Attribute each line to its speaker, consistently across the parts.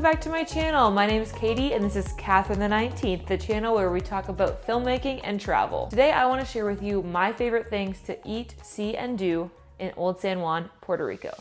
Speaker 1: Welcome back to my channel. My name is Katie and this is Catherine the 19th, the channel where we talk about filmmaking and travel. Today I want to share with you my favorite things to eat, see, and do in Old San Juan, Puerto Rico.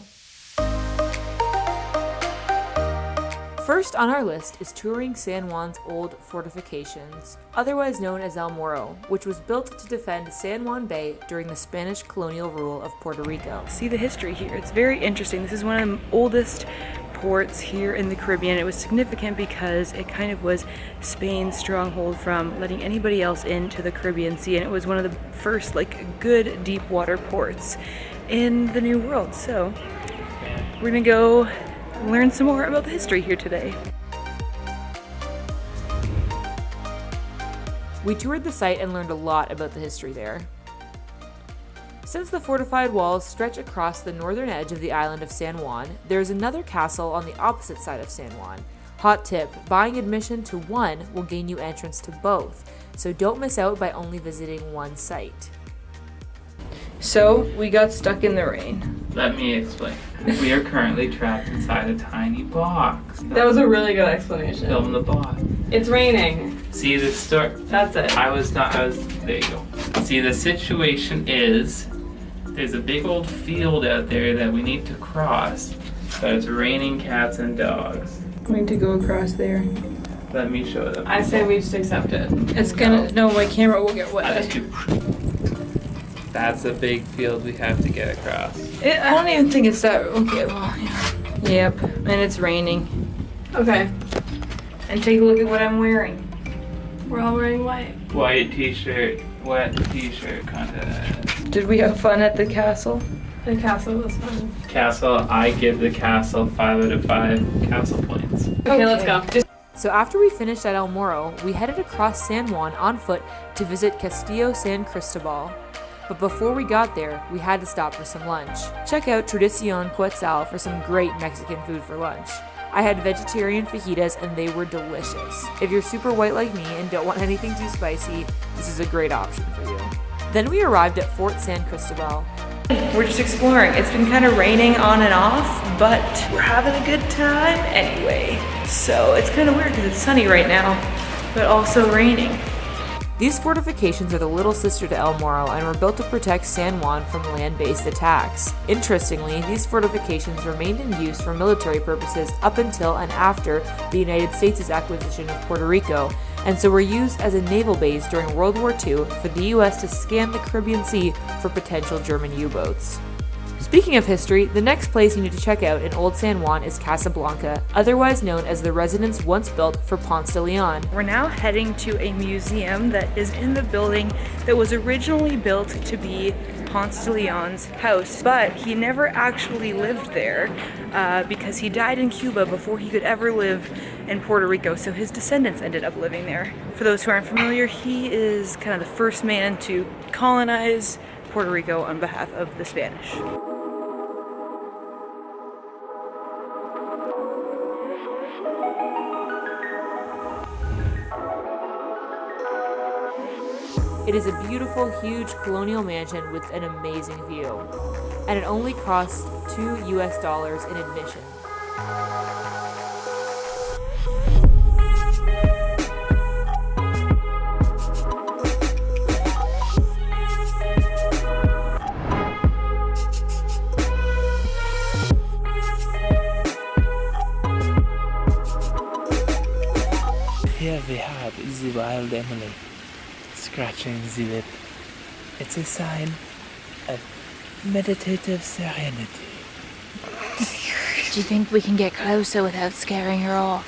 Speaker 1: First on our list is touring San Juan's old fortifications, otherwise known as El Morro, which was built to defend San Juan Bay during the Spanish colonial rule of Puerto Rico.
Speaker 2: See the history here. It's very interesting. This is one of the oldest ports here in the Caribbean. It was significant because it kind of was Spain's stronghold from letting anybody else into the Caribbean Sea, and it was one of the first good deep water ports in the New World. So we're gonna go learn some more about the history here today.
Speaker 1: We toured the site and learned a lot about the history there. Since the fortified walls stretch across the northern edge of the island of San Juan, there is another castle on the opposite side of San Juan. Hot tip, buying admission to one will gain you entrance to both, so don't miss out by only visiting one site.
Speaker 2: So we got stuck in the rain.
Speaker 3: Let me explain. We are currently trapped inside a tiny box.
Speaker 4: That was a really good explanation.
Speaker 3: Film the box.
Speaker 4: It's raining.
Speaker 3: See the story.
Speaker 4: That's it.
Speaker 3: There you go. See, the situation is, there's a big old field out there that we need to cross, but it's raining cats and dogs.
Speaker 2: Going to go across there.
Speaker 3: Let me show them.
Speaker 4: I say we just accept it.
Speaker 2: It's gonna, no, my camera will get
Speaker 3: I just
Speaker 2: wet.
Speaker 3: do. That's a big field we have to get across.
Speaker 2: I don't even think it's that, okay, well, yeah. Yep, and it's raining.
Speaker 4: Okay.
Speaker 2: And take a look at what I'm wearing.
Speaker 4: We're all wearing white.
Speaker 3: White t-shirt, wet t-shirt contest.
Speaker 2: Did we have fun at the castle?
Speaker 4: The castle was fun.
Speaker 3: Castle, I give the castle 5 out of 5 castle points.
Speaker 4: Okay, let's go.
Speaker 1: So after we finished at El Morro, we headed across San Juan on foot to visit Castillo San Cristobal. But before we got there, we had to stop for some lunch. Check out Tradicion Quetzal for some great Mexican food for lunch. I had vegetarian fajitas and they were delicious. If you're super white like me and don't want anything too spicy, this is a great option for you. Then we arrived at Fort San Cristobal.
Speaker 2: We're just exploring. It's been kind of raining on and off, but we're having a good time anyway. So it's kind of weird because it's sunny right now, but also raining.
Speaker 1: These fortifications are the little sister to El Morro and were built to protect San Juan from land-based attacks. Interestingly, these fortifications remained in use for military purposes up until and after the United States' acquisition of Puerto Rico, and so were used as a naval base during World War II for the US to scan the Caribbean Sea for potential German U-boats. Speaking of history, the next place you need to check out in Old San Juan is Casablanca, otherwise known as the residence once built for Ponce de Leon.
Speaker 2: We're now heading to a museum that is in the building that was originally built to be Ponce de Leon's house, but he never actually lived there because he died in Cuba before he could ever live in Puerto Rico, so his descendants ended up living there. For those who aren't familiar, he is kind of the first man to colonize Puerto Rico on behalf of the Spanish.
Speaker 1: It is a beautiful, huge colonial mansion with an amazing view, and it only costs $2 US in admission.
Speaker 3: Here we have the wild Emily scratching the lip. It's a sign of meditative serenity.
Speaker 5: Do you think we can get closer without scaring her off?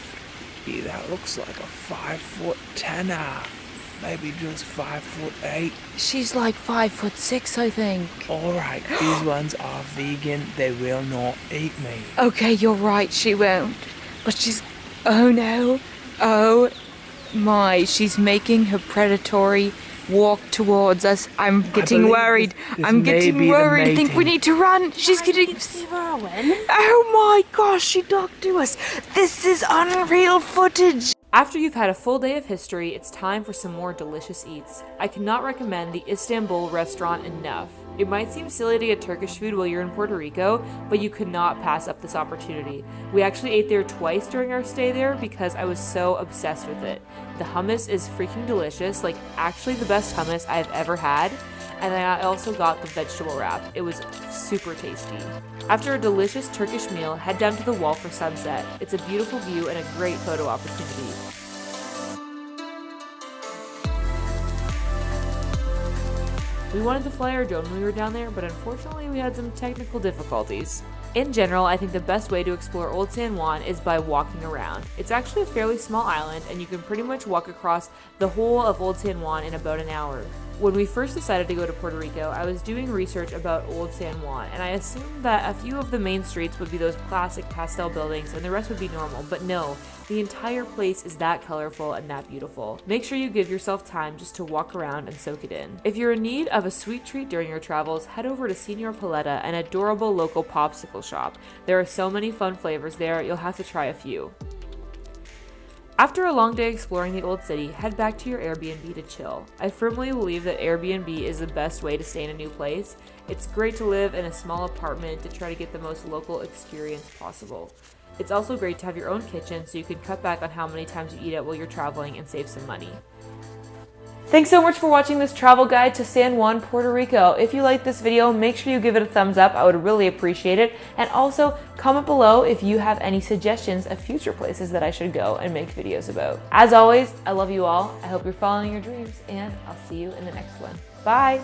Speaker 3: That looks like a 5'10", maybe just 5'8".
Speaker 5: She's like 5'6", I think.
Speaker 3: Alright, these ones are vegan, they will not eat me.
Speaker 5: Okay, you're right, she won't. But she's... oh no. Oh my, she's making her predatory walk towards us. I'm getting worried. I'm getting worried. I think we need to run. She's getting... oh my gosh, she docked to us. This is unreal footage.
Speaker 1: After you've had a full day of history, it's time for some more delicious eats. I cannot recommend the Istanbul restaurant enough. It might seem silly to get Turkish food while you're in Puerto Rico, but you could not pass up this opportunity. We actually ate there twice during our stay there because I was so obsessed with it. The hummus is freaking delicious, like actually the best hummus I've ever had. And then I also got the vegetable wrap. It was super tasty. After a delicious Turkish meal, head down to the wall for sunset. It's a beautiful view and a great photo opportunity. We wanted to fly our drone when we were down there, but unfortunately we had some technical difficulties. In general, I think the best way to explore Old San Juan is by walking around. It's actually a fairly small island, and you can pretty much walk across the whole of Old San Juan in about an hour. When we first decided to go to Puerto Rico, I was doing research about Old San Juan, and I assumed that a few of the main streets would be those classic pastel buildings and the rest would be normal, but no, the entire place is that colorful and that beautiful. Make sure you give yourself time just to walk around and soak it in. If you're in need of a sweet treat during your travels, head over to Señor Paleta, an adorable local popsicle shop. There are so many fun flavors there, you'll have to try a few. After a long day exploring the old city, head back to your Airbnb to chill. I firmly believe that Airbnb is the best way to stay in a new place. It's great to live in a small apartment to try to get the most local experience possible. It's also great to have your own kitchen so you can cut back on how many times you eat out while you're traveling and save some money. Thanks so much for watching this travel guide to San Juan, Puerto Rico. If you liked this video, make sure you give it a thumbs up. I would really appreciate it. And also comment below if you have any suggestions of future places that I should go and make videos about. As always, I love you all. I hope you're following your dreams, and I'll see you in the next one. Bye.